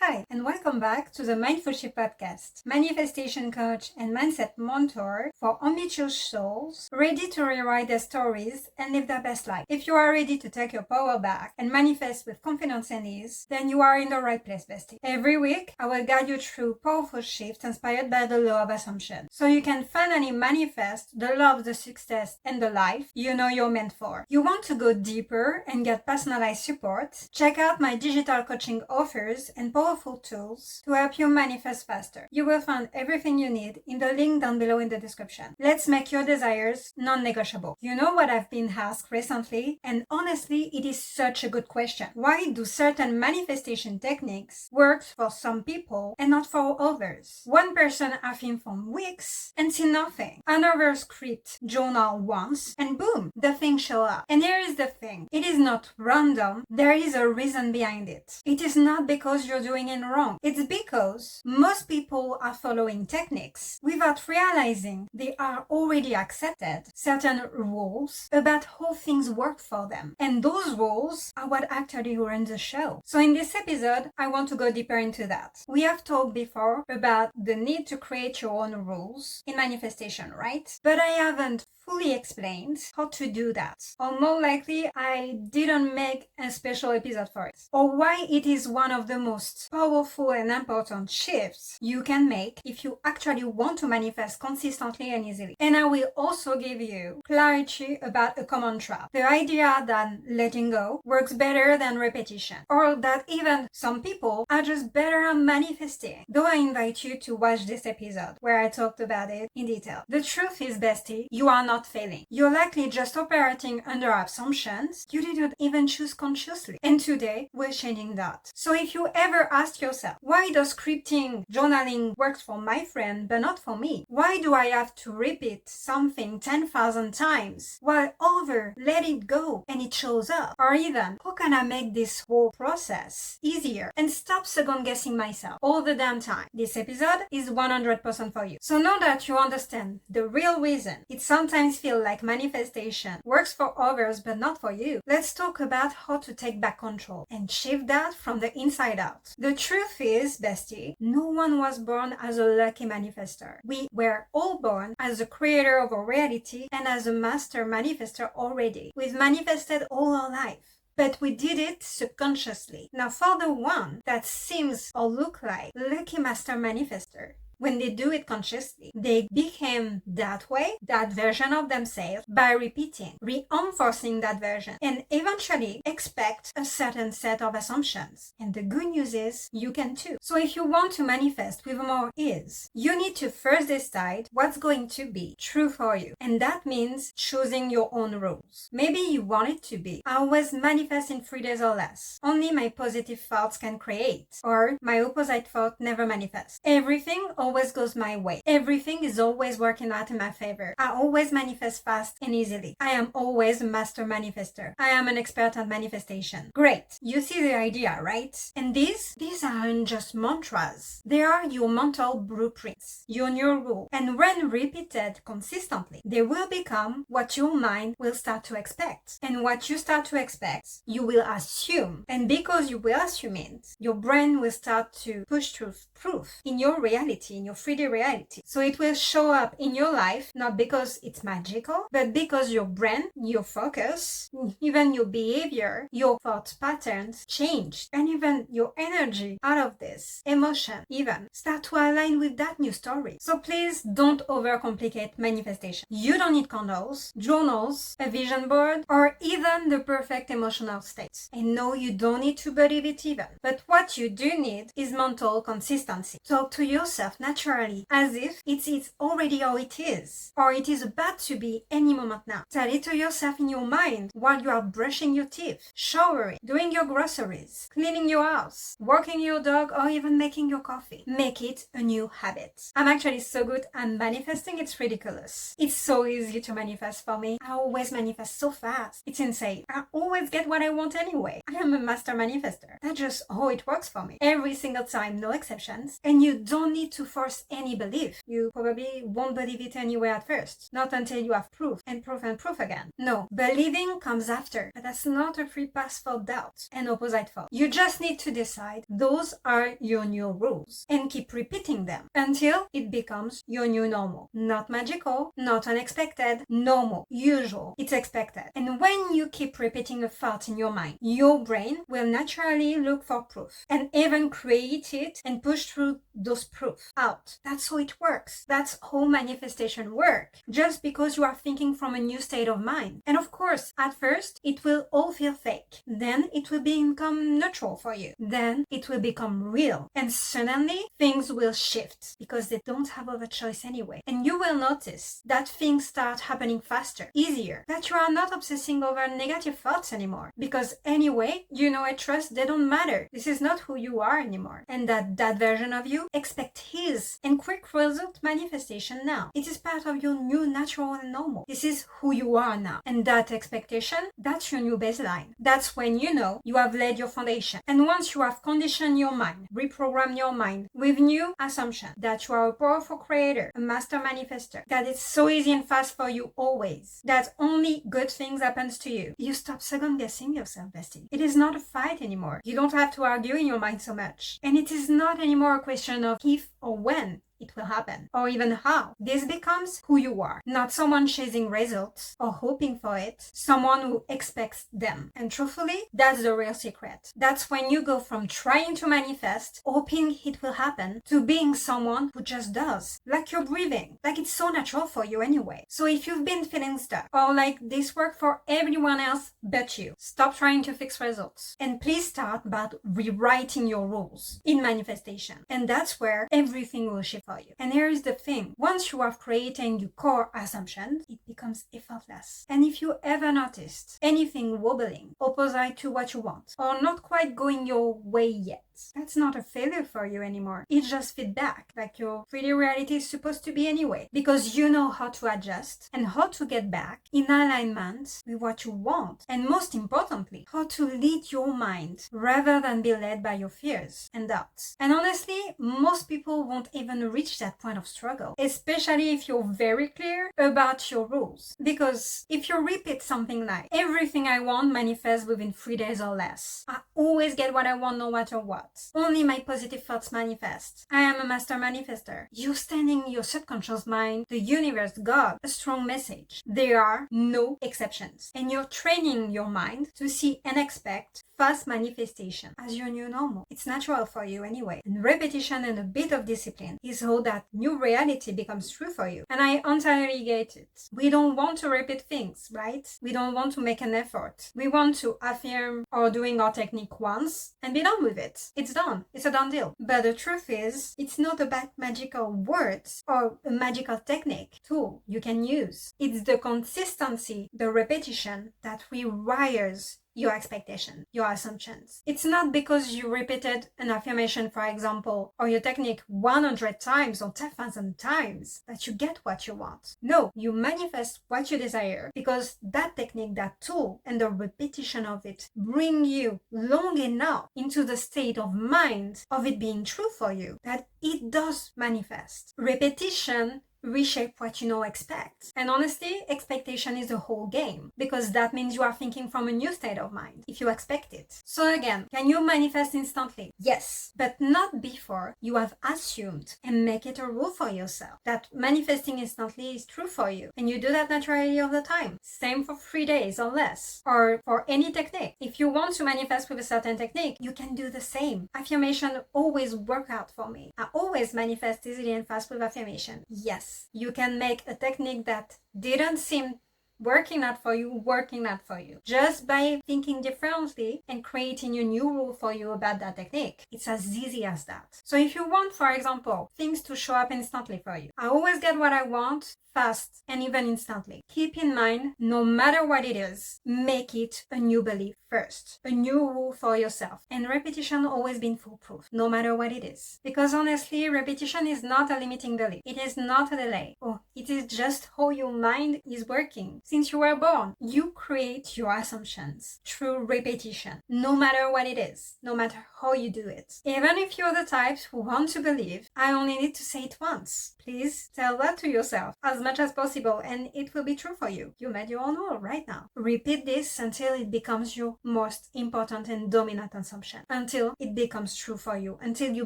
Hi, and welcome back to the Mindful Shift podcast, manifestation coach and mindset mentor for ambitious souls ready to rewrite their stories and live their best life. If you are ready to take your power back and manifest with confidence and ease, then you are in the right place, bestie. Every week, I will guide you through powerful shifts inspired by the law of assumption, so you can finally manifest the love, the success, and the life you know you're meant for. You want to go deeper and get personalized support? Check out my digital coaching offers and powerful tools to help you manifest faster. You will find everything you need in the link down below in the description. Let's make your desires non-negotiable. You know what I've been asked recently, and honestly, it is such a good question. Why do certain manifestation techniques work for some people and not for others? One person affirmed for weeks and see nothing. Another script journal once and boom, the thing show up. And here is the thing. It is not random. There is a reason behind it. It is not because you're doing it wrong. It's because most people are following techniques without realizing they are already accepted certain rules about how things work for them. And those rules are what actually run the show. So in this episode, I want to go deeper into that. We have talked before about the need to create your own rules in manifestation, right? But I haven't fully explained how to do that. Or more likely, I didn't make a special episode for it. Or why it is one of the most powerful and important shifts you can make if you actually want to manifest consistently and easily. And I will also give you clarity about a common trap. The idea that letting go works better than repetition. Or that even some people are just better at manifesting. Though I invite you to watch this episode where I talked about it in detail. The truth is, bestie, you are not failing. You're likely just operating under assumptions you didn't even choose consciously. And today, we're changing that. So if you ever ask yourself, why does scripting, journaling work for my friend but not for me? Why do I have to repeat something 10,000 times while others let it go and it shows up? Or even, how can I make this whole process easier and stop second guessing myself all the damn time? This episode is 100% for you. So now that you understand the real reason it sometimes feel like manifestation works for others but not for you, let's talk about how to take back control and shift that from the inside out. The truth is, bestie, no one was born as a lucky manifester. We were all born as a creator of our reality and as a master manifester already. We've manifested all our life. But we did it subconsciously. Now for the one that seems or look like lucky master manifester, when they do it consciously, they became that way, that version of themselves, by repeating, reinforcing that version, and eventually expect a certain set of assumptions. And the good news is, you can too. So if you want to manifest with more ease, you need to first decide what's going to be true for you. And that means choosing your own rules. Maybe you want it to be, I always manifest in 3 days or less. Only my positive thoughts can create. Or my opposite thought never manifests. Everything always goes my way. Everything is always working out in my favor. I always manifest fast and easily. I am always a master manifester. I am an expert at manifestation. Great. You see the idea, right? And these aren't just mantras. They are your mental blueprints, your new rule. And when repeated consistently, they will become what your mind will start to expect. And what you start to expect, you will assume. And because you will assume it, your brain will start to push through proof in your reality, in your 3D reality. So it will show up in your life, not because it's magical, but because your brain, your focus, even your behavior, your thought patterns changed. And even your energy out of this, emotion even, start to align with that new story. So please don't overcomplicate manifestation. You don't need candles, journals, a vision board, or even the perfect emotional state. And no, you don't need to believe it even. But what you do need is mental consistency. Talk to yourself naturally, as if it's already how it is, or it is about to be any moment now. Tell it to yourself in your mind while you are brushing your teeth, showering, doing your groceries, cleaning your house, walking your dog, or even making your coffee. Make it a new habit. I'm actually so good at manifesting, it's ridiculous. It's so easy to manifest for me. I always manifest so fast. It's insane. I always get what I want anyway. I am a master manifester. That's just how it works for me. Every single time, no exceptions. And you don't need to force any belief. You probably won't believe it anyway at first. Not until you have proof and proof and proof again. No, believing comes after. But that's not a free pass for doubt and opposite thought. You just need to decide those are your new rules and keep repeating them until it becomes your new normal. Not magical, not unexpected, normal, usual. It's expected. And when you keep repeating a thought in your mind, your brain will naturally look for proof and even create it and push through those proofs out. That's how it works. That's how manifestation works. Just because you are thinking from a new state of mind. And of course, at first, it will all feel fake. Then it will become neutral for you. Then it will become real. And suddenly, things will shift because they don't have other choice anyway. And you will notice that things start happening faster, easier, that you are not obsessing over negative thoughts anymore. Because anyway, you know I trust they don't matter. This is not who you are anymore. And that version of you expect his and quick result manifestation now. It is part of your new natural and normal. This is who you are now. And that expectation, that's your new baseline. That's when you know you have laid your foundation. And once you have conditioned your mind, reprogrammed your mind with new assumptions that you are a powerful creator, a master manifester, that it's so easy and fast for you always, that only good things happens to you, you stop second guessing yourself, bestie. It is not a fight anymore. You don't have to argue in your mind so much. And it is not anymore a question of if or when it will happen, or even how. This becomes who you are, not someone chasing results or hoping for it, someone who expects them. And truthfully, that's the real secret. That's when you go from trying to manifest, hoping it will happen, to being someone who just does. Like you're breathing, like it's so natural for you anyway. So if you've been feeling stuck, or like this worked for everyone else but you, stop trying to fix results. And please start by rewriting your rules in manifestation. And that's where everything will shift for you. And here is the thing. Once you have created your core assumptions, it becomes effortless. And if you ever noticed anything wobbling, opposite to what you want, or not quite going your way yet, that's not a failure for you anymore. It's just feedback, like your 3D reality is supposed to be anyway. Because you know how to adjust and how to get back in alignment with what you want. And most importantly, how to lead your mind rather than be led by your fears and doubts. And honestly, most people won't even reach that point of struggle, especially if you're very clear about your rules. Because if you repeat something like, everything I want manifests within 3 days or less. I always get what I want no matter what. Only my positive thoughts manifest. I am a master manifester. You're sending your subconscious mind, the universe, God, a strong message. There are no exceptions. And you're training your mind to see and expect fast manifestation as your new normal. It's natural for you anyway. And repetition and a bit of discipline is how that new reality becomes true for you. And I entirely get it. We don't want to repeat things, right? We don't want to make an effort. We want to affirm or doing our technique once and be done with it. It's done. It's a done deal. But the truth is, it's not about magical words or a magical technique tool you can use. It's the consistency, the repetition that rewires your expectation, your assumptions. It's not because you repeated an affirmation, for example, or your technique 100 times or 10,000 times that you get what you want. No, you manifest what you desire because that technique, that tool, and the repetition of it bring you long enough into the state of mind of it being true for you that it does manifest. Repetition reshape what you know expect. And honestly, expectation is the whole game because that means you are thinking from a new state of mind if you expect it. So again, can you manifest instantly? Yes, but not before you have assumed and make it a rule for yourself that manifesting instantly is true for you. And you do that naturally all the time. Same for 3 days or less, or for any technique. If you want to manifest with a certain technique, you can do the same. Affirmation always work out for me. I always manifest easily and fast with affirmation. Yes. You can make a technique that didn't seem working out for you just by thinking differently and creating a new rule for you about that technique. It's as easy as that. So if you want, for example, things to show up instantly for you, I always get what I want fast and even instantly. Keep in mind, no matter what it is, make it a new belief first, a new rule for yourself. And repetition always been foolproof, no matter what it is. Because honestly, repetition is not a limiting belief. It is not a delay. Oh, it is just how your mind is working. since you were born. You create your assumptions through repetition, no matter what it is, no matter how you do it. Even if you're the types who want to believe, I only need to say it once. Please tell that to yourself as much as possible and it will be true for you. You made your own rule right now. Repeat this until it becomes your most important and dominant assumption, until it becomes true for you, until you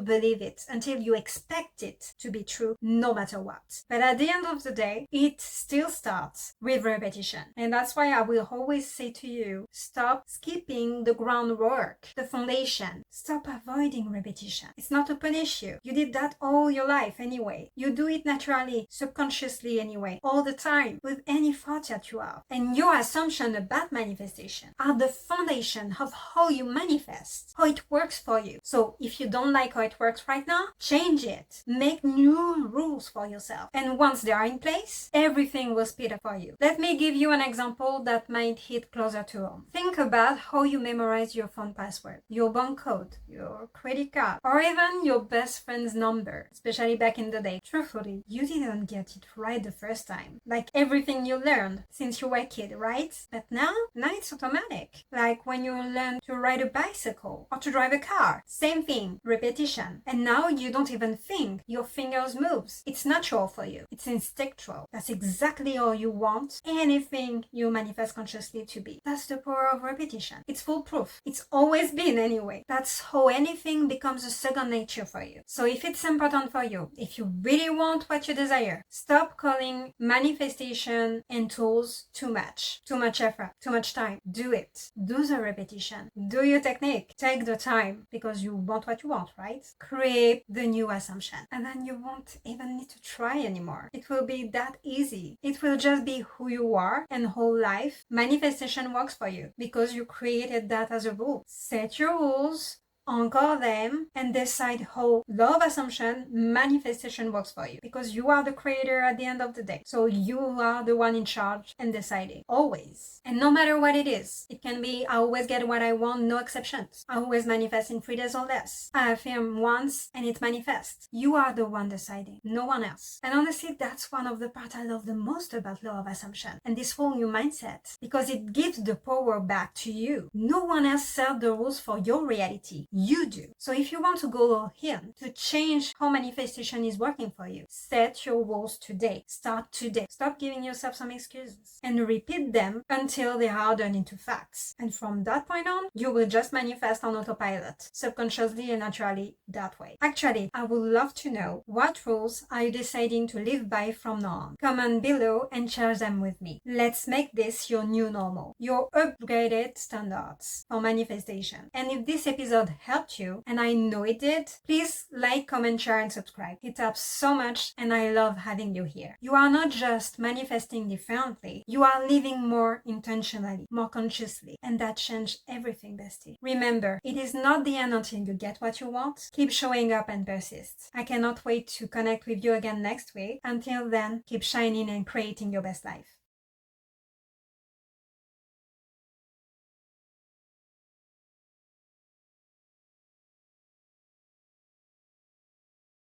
believe it, until you expect it to be true no matter what. But at the end of the day, it still starts with repetition. And that's why I will always say to you, stop skipping the groundwork, the foundation. Stop avoiding repetition. It's not to punish you. You did that all your life anyway. You do it naturally, subconsciously anyway, all the time, with any thought that you have. And your assumption about manifestation are the foundation of how you manifest, how it works for you. So if you don't like how it works right now, change it. Make new rules for yourself. And once they are in place, everything will speed up for you. Let me give you an example that might hit closer to home. Think about how you memorize your phone password, your bank code, your credit card, or even your best friend's number, especially back in the day. Truthfully, you didn't get it right the first time. Like everything you learned since you were a kid, right? But now it's automatic. Like when you learn to ride a bicycle or to drive a car. Same thing, repetition. And now you don't even think, your fingers moves. It's natural for you. It's instinctual. That's exactly how you want anything you manifest consciously to be. That's the power of repetition. It's foolproof. It's always been anyway. That's how anything becomes a second nature for you. So if it's important for you, if you really want what you desire, stop calling manifestation and tools too much effort, too much time. Do it. Do the repetition. Do your technique. Take the time because you want what you want, right? Create the new assumption. And then you won't even need to try anymore. It will be that easy. It will just be who you are and whole life. Manifestation works for you because you created that as a rule. Set your rules, anchor them, and decide how law of assumption manifestation works for you, because you are the creator at the end of the day. So you are the one in charge and deciding always. And no matter what it is, it can be I always get what I want, no exceptions. I always manifest in 3 days or less. I affirm once and it manifests. You are the one deciding, no one else. And honestly, that's one of the parts I love the most about law of assumption and this whole new mindset, because it gives the power back to you. No one else set the rules for your reality. You do. So if you want to go all in to change how manifestation is working for you, set your rules today. Start today. Stop giving yourself some excuses and repeat them until they are hardened into facts. And from that point on, you will just manifest on autopilot, subconsciously and naturally that way. Actually, I would love to know what rules are you deciding to live by from now on. Comment below and share them with me. Let's make this your new normal, your upgraded standards for manifestation. And if this episode helped you, and I know it did, please like, comment, share, and subscribe. It helps so much, and I love having you here. You are not just manifesting differently, you are living more intentionally, more consciously, and that changed everything, bestie. Remember, it is not the end until you get what you want. Keep showing up and persist. I cannot wait to connect with you again next week. Until then, keep shining and creating your best life.